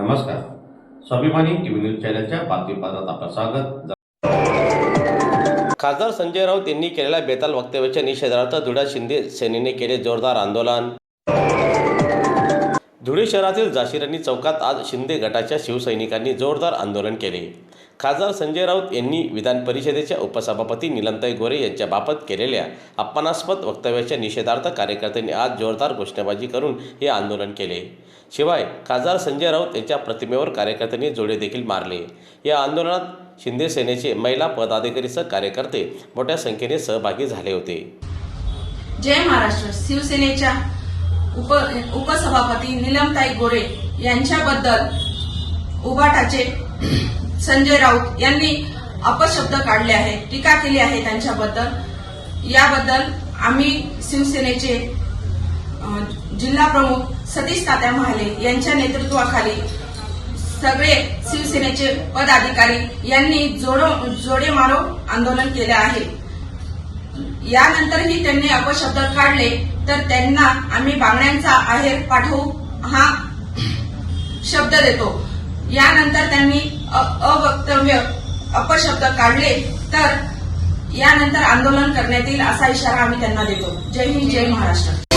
नमस्कार. स्वाभिमानी TV news चॅनलच्या बातमीपत्रात आपलं स्वागत. खासदार संजय राऊत यांनी केलेल्या बेताल वक्तव्याच्या निषेधार्थ धुळ्यात शिंदे सेनेने केले जोरदार आंदोलन. धुळे शहरातील जाशीराणी चौकात आज शिंदे गटाच्या शिवसैनिकांनी जोरदार आंदोलन केले. खासदार संजय राऊत यांनी विधान परिषदेच्या उपसभापती नीलमताई गोरे यांच्याबाबत केलेल्या अपमानास्पद वक्तव्याच्या निषेधार्थ कार्यकर्त्यांनी आज जोरदार घोषणाबाजी करून हे आंदोलन केले. शिवाय खासदार संजय राऊत यांच्या प्रतिमेवर कार्यकर्त्यांनी जोडे देखील मारले. या आंदोलनात शिंदे सेनेचे महिला पदाधिकारीसह कार्यकर्ते मोठ्या संख्येने सहभागी झाले होते. जय महाराष्ट्र. शिवसेनेच्या उपसभापती नीलमताई गोरे यांच्याबद्दल उभाटाचे संजय राऊत यांनी अपशब्द काढले आहेत, टीका केली आहे त्यांच्याबद्दल. याबद्दल आम्ही शिवसेनेचे जिल्हा प्रमुख सतीश तात्या महाले यांच्या नेतृत्वाखाली सगळे शिवसेनेचे पदाधिकारी यांनी जोडे मारो आंदोलन केले आहे. यानंतरही त्यांनी अपशब्द काढले तर त्यांना आम्ही बांगड्यांचा आहेर पाठवू हा शब्द देतो. यानंतर त्यांनी अपशब्द काढले तर यानंतर आंदोलन करण्यात येईल असा इशारा आम्ही त्यांना देतो. जय हिंद, जय महाराष्ट्र.